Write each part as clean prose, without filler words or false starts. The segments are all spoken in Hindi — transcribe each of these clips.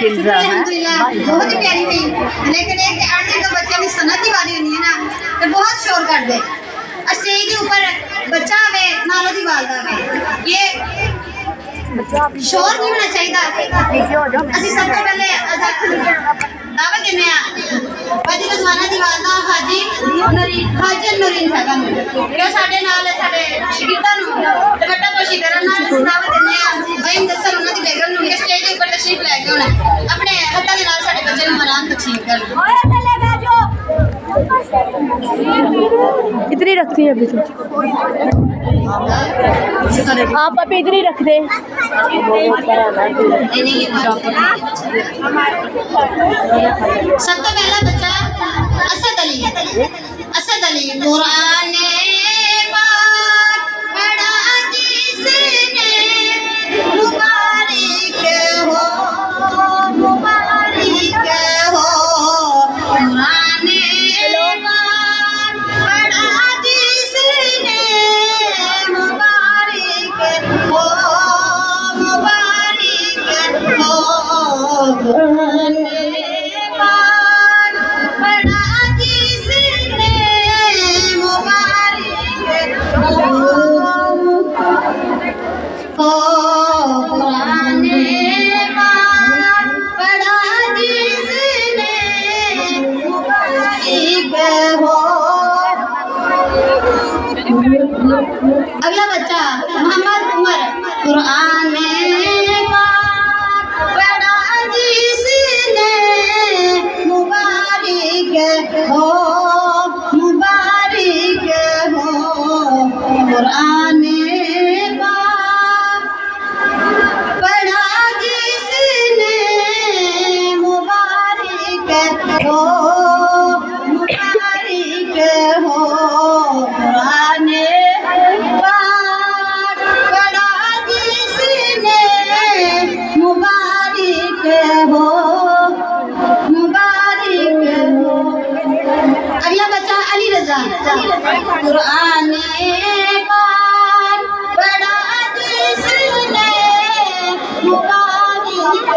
बहुत ही प्यारी हुई, लेकिन एक आंटी तो बच्चे की सनत की वाली होनी है ना तो बहुत शोर कर दे। स्टेज के ऊपर बच्चा आवे नालो दी वालदा आवे, ये शोर नहीं होना चाहिए। असि सब तो पहले दावत देने हाजी रजवाना दी वालदा हाजी हाजन नूरीन साहब क्यों साडे नाल साडे शगीर्दां नु दुपट्टा पोशी करन नाल दावत देने भाई दसन उन्हां दी बेगम नु के स्टेज ऊपर तशरीफ लै के होना अपने हत्थां दे नाल साडे बच्चे नु मनान तकसीम करन। ओए थल्ले बैठो इतनी रखती है अभी तो आप अभी इधर ही रख दे। सब तो पहला बच्चा असद अली कुरान पढ़ा जिसने मुबारक हो कुरान पढ़ा जिसने मुबारक हो कुरान अगला बच्चा मोहम्मद उमर कुरान पढ़ा जिसने मुबारक हो कुरान पढ़ा जिसने मुबारक हो कुरान अगला बच्चा अली रजा कुरान पढ़ा जिसने मुबारक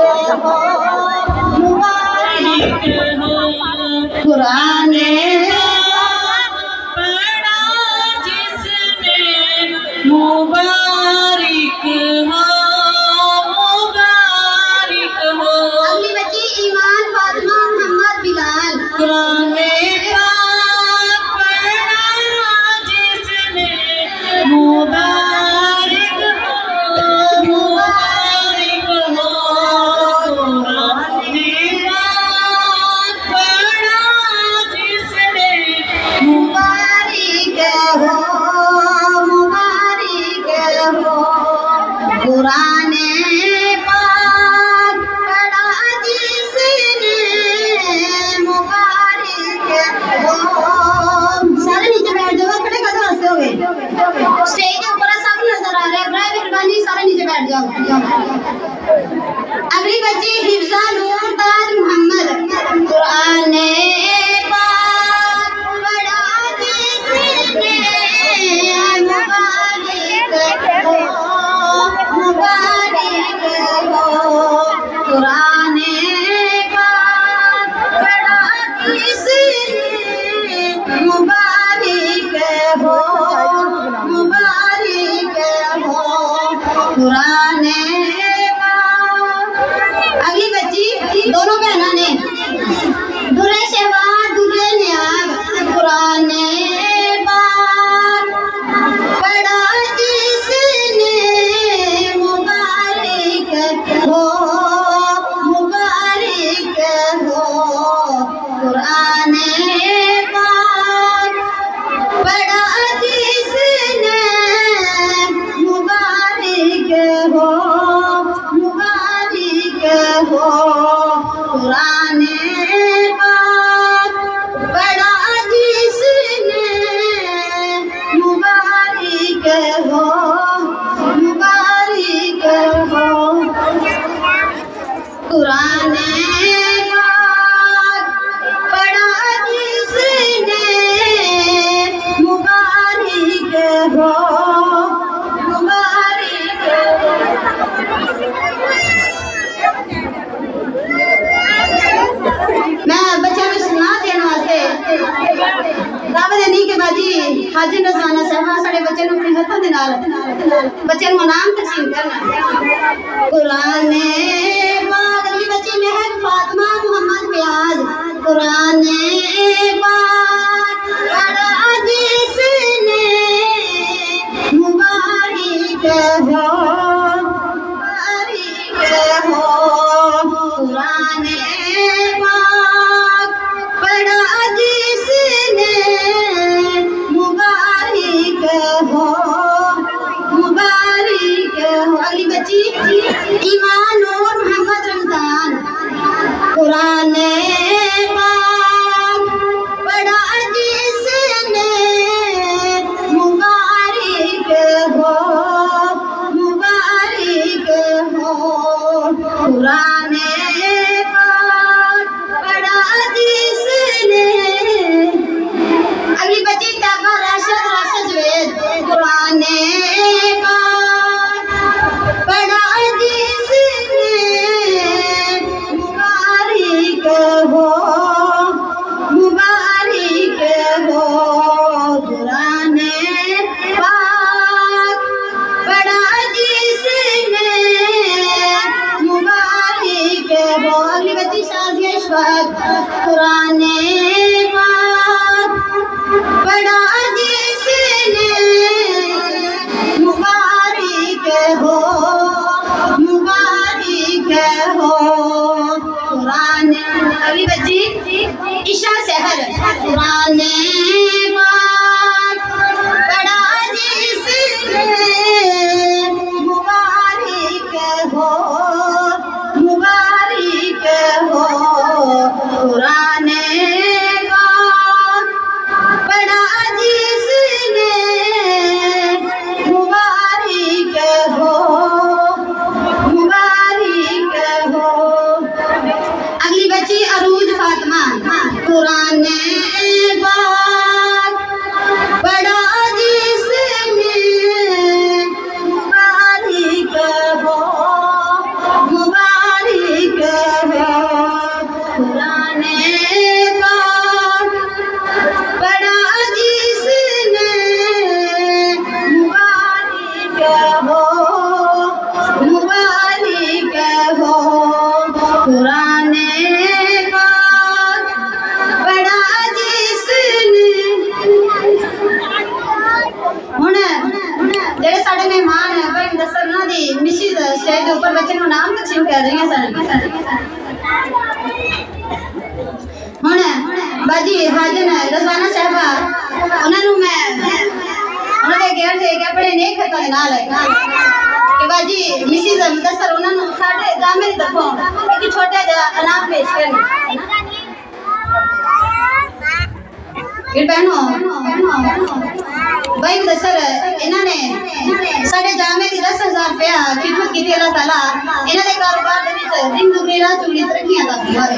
हो कुरान पढ़ा जिसने मुबारक हो। अगली बच्ची ईमान फातिमा मोहम्मद बिलाल कुरान पढ़ा जिसने मुबारक हो पढ़ा जिसने मुबारक हो कुरान पाक पढ़ा जिसने मुबारक हो। सारे नीचे बैठ जाओ, खड़े कदम हंसे हो गए स्टेज के ऊपर सब नजर आ रहा है, बड़ा मेहरबानी सारे नीचे बैठ जाओ। अगली बच्ची हिफ्जा नूर ताज मोहम्मद कुरान कुरान पढ़ा जिसने मुबारक हो कुरान। अगली बच्ची दोनों बहनों ने दुर्रे शहबाज दुर्रे नियाब कुरान पढ़ा जिसने मुबारक हो कुरान पढ़ा जिसने मुबारक हो कुरान पढ़ा जिसने मुबारक हो कुरान पढ़ा जिसने मुबारक हो बच्चे ਨੂੰ ਆਪਣੇ ਹੱਥਾਂ ਦੇ ਨਾਲ ਬੱਚੇ ਨੂੰ ਇਨਾਮ ਤਕਸੀਮ ਕਰਨਾ कुरान पाक अली बच्ची महक फातिमा मोहम्मद फयाज कुरान पाक पढ़ा जिसने मुबारक हो कुरान पाक पढ़ा जिसने मुबारक हो अगली बच्ची ईमान और मोहम्मद रमजान कुरान पाक पढ़ा जिसने मुबारक हो कुरान पाक पढ़ा जिसने अगली बच्ची ताबा राशिद जवेद कुरान पढ़ा जिसने मुबारक हो कुरान पाक पढ़ा जिसने मुबारक हो अगली बच्ची शाजिया इशफाक कुरान पाक पढ़ा जिसने मुबारक हो कुरान अगली बच्ची ईशा सहर कुरान पाक पढ़ा जिसने मुबारक हो कुरान पाक पढ़ा जिसने मुबारक हो अगली बच्ची अरूज फातिमा कुरान पाक पढ़ा जिसने मुबारक हो कुरान पाक पढ़ा जिसने मुबारक हो कुरान पाक पढ़ा जिसने हुण जेडे साडे मेहमान है भाई दसर ना दी मिसिस स्टेज के ऊपर बच्चे नु नाम तकसीम कर रही हैं हुण बाजी हाजन रज़वाना साहबा उन्हां नु मैं उन्हां दे गेर दे के बड़े नेक हत्थां दे नाल कि बाजी मिसिस दसर उन्हां नु साडे जामे दी तरफों एक छोटा जिहा इनाम पेश करना फिर बहनों भाई दसर इन्होंने साढ़े जामे की 10,000 रुपया खिदमत की अल्लाह ताला इन्होंने कारोबार के दिन दुगनी रात चुगनी तरक्कियां दा फरमावे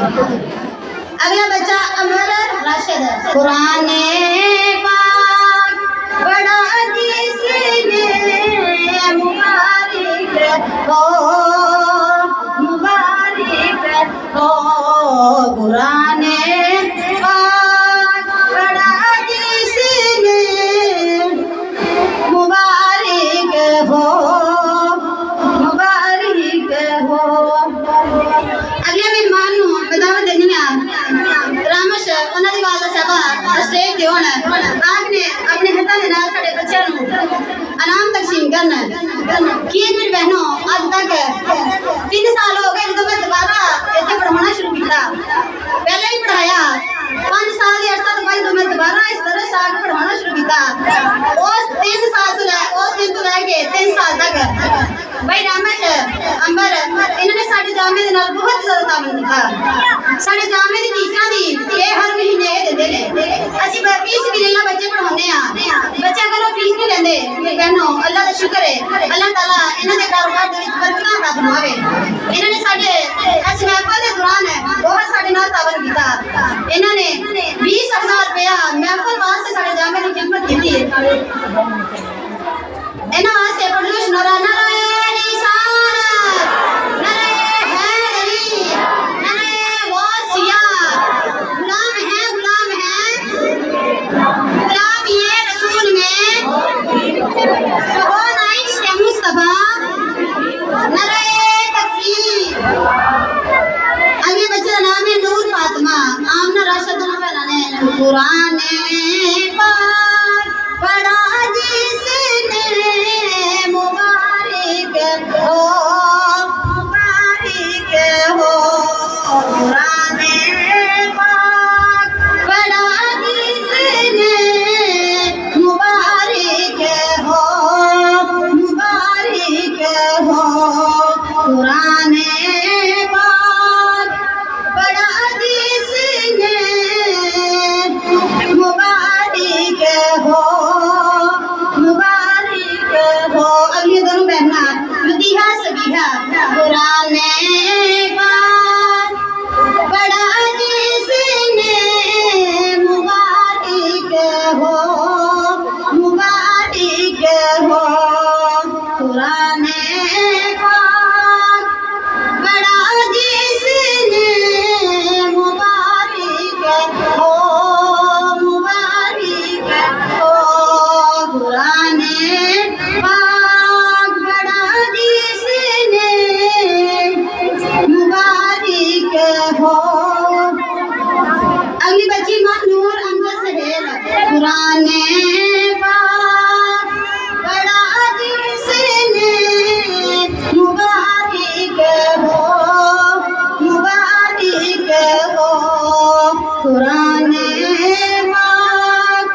अगला बच्चा अमर राशिद कुरान पाक पढ़ा जिसने मुबारक हो कुरान पाक पढ़ा जिसने मुबारक हो अगले मेहमान नु बदावत देनी है रामश उन्हां दी वाला साहबा स्टेज ते होना आग ने अपने हत्थां दे नाल साडे बच्चों नु इनाम तकसीम करना की मेरी बहनों आज तक 3 साल हो गए जब मैं दोबारा इत्थे पढ़ाना शुरू किया पहले ही पढ़ाया 5 साल के अरसा तो बाद मैं दोबारा इस तरह से आगे पढ़ाना शुरू किया उस 3 साल तो उस दिन तो लेके 3 साल तक भाई रामश अंबर इन्होंने साडे जामे दे नाल बहुत ज्यादा तावन किया साडे जामे दी फीसां दी ये हर महीने देंदे ने असि फीस भी लेना बच्चे पढ़ाउने आ बच्चे कोलों फीस नहीं लेंदे बहनों अल्लाह दा शुक्र है अल्लाह ताला इन्हां दे कारोबार दे विच बरकतां अता फरमावे इन्होंने साडे इस महफिल दे दौरान बहुत साडे नाल तावन किया इन्होंने 20,000 रुपया महफिल वास्ते साडे जामे दी खिदमत की इन्हां वास्ते पढ़ो नौराना कुरान पाक पढ़ा जिसने मुबारक हो, मुबारक हो। कुरान पाक पढ़ा जिसने मुबारक हो, मुबारक हो। कुरान पाक पढ़ा जिसने मुबारक हो, मुबारक हो। अगली दोनों बहना लतीहा सबीहा। कुरान पाक पढ़ा जिसने मुबारक हो, मुबारक हो। कुरान पाक पढ़ा जिसने मुबारक हो, मुबारक हो। कुरान पाक पढ़ा जिसने मुबारक हो। अगली बच्ची महनूर अहमद सहेल। कुरान पाक पढ़ा जिसने मुबारक हो, मुबारक हो। कुरान पाक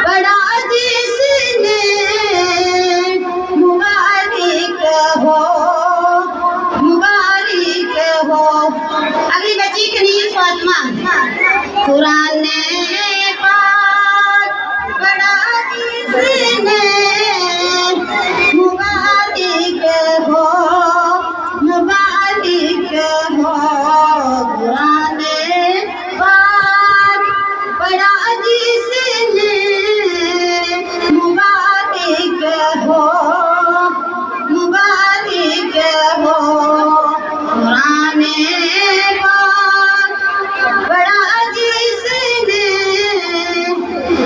पढ़ा जिसने मुबारक हो, मुबारक हो। अगली बच्ची कनीज फातिमा। कुरान पाक पढ़ा जिसने मुबारक हो, मुबारक हो। कुरान पाक पढ़ा जिसने मुबारक हो, मुबारक हो। कुरान पाक पढ़ा जिसने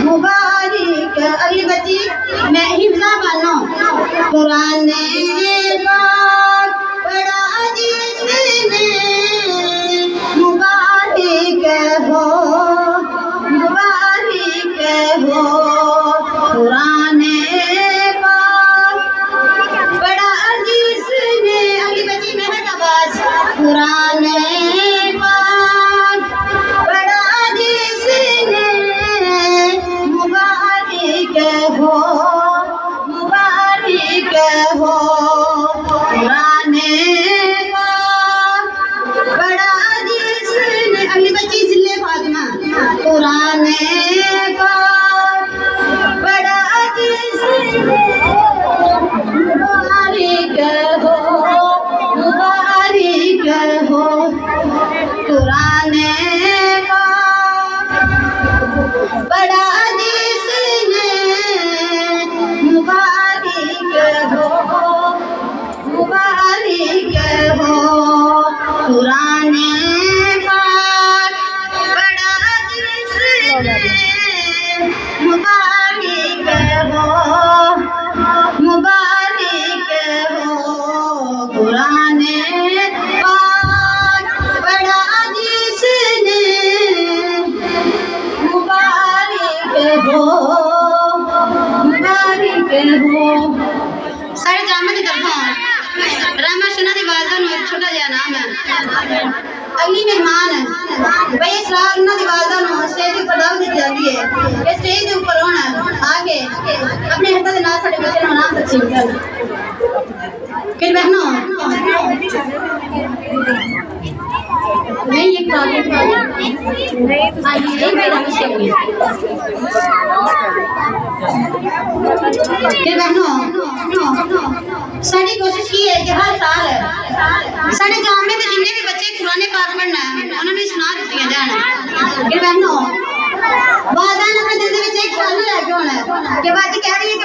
मुबारक। अगली बच्ची मैं हिफ्जा बानो। कुरान पाक पढ़ा जिसने मुबारक हो, मुबारक हो। कुरान पाक पढ़ा जिसने। अगली बच्ची मेहनत आवाज। कुरान पाक पढ़ा जिसने मुबारक हो, मुबारक हो। कुरान पाक पढ़ा जिसने। अगली बच्ची जिले फातिमा। कुरान पाक पढ़ा जिसने मुबारक हो, मुबारक हो। कुरान पाक पढ़ा जिसने मुबारक हो, मुबारक हो। कुरान पाक पढ़ा जिसने मुबारक हो, मुबारक हो। कुरान पाक पढ़ा जिसने मुबारक हो, मुबारक हो। सारे जामा की तरफों रामा शना दी वालदा नु एक छोटा जिहा नाम है। अगली मेहमान भाई सलाह उन्हां दी वालदा नु स्टेज ते ऊपर दावत दी जांदी है। इस स्टेज के ऊपर होना आके अपने हत्थों के नाल साडे बच्चे नु नाम सच्ची कर। फिर बहनों नहीं एक टारगेट नहीं तो ये मेरा मिशन है। फिर बहनों साडी कोशिश की है कि हर साल साडे गांव में जिन्ने भी बच्चे कुरान पाक पढ़ना है उन्होंने सुना दित्तियां जान। फिर बहनों वादा अपने दिल दे विच एक गल लैके होना कि बाजी कह रही है कि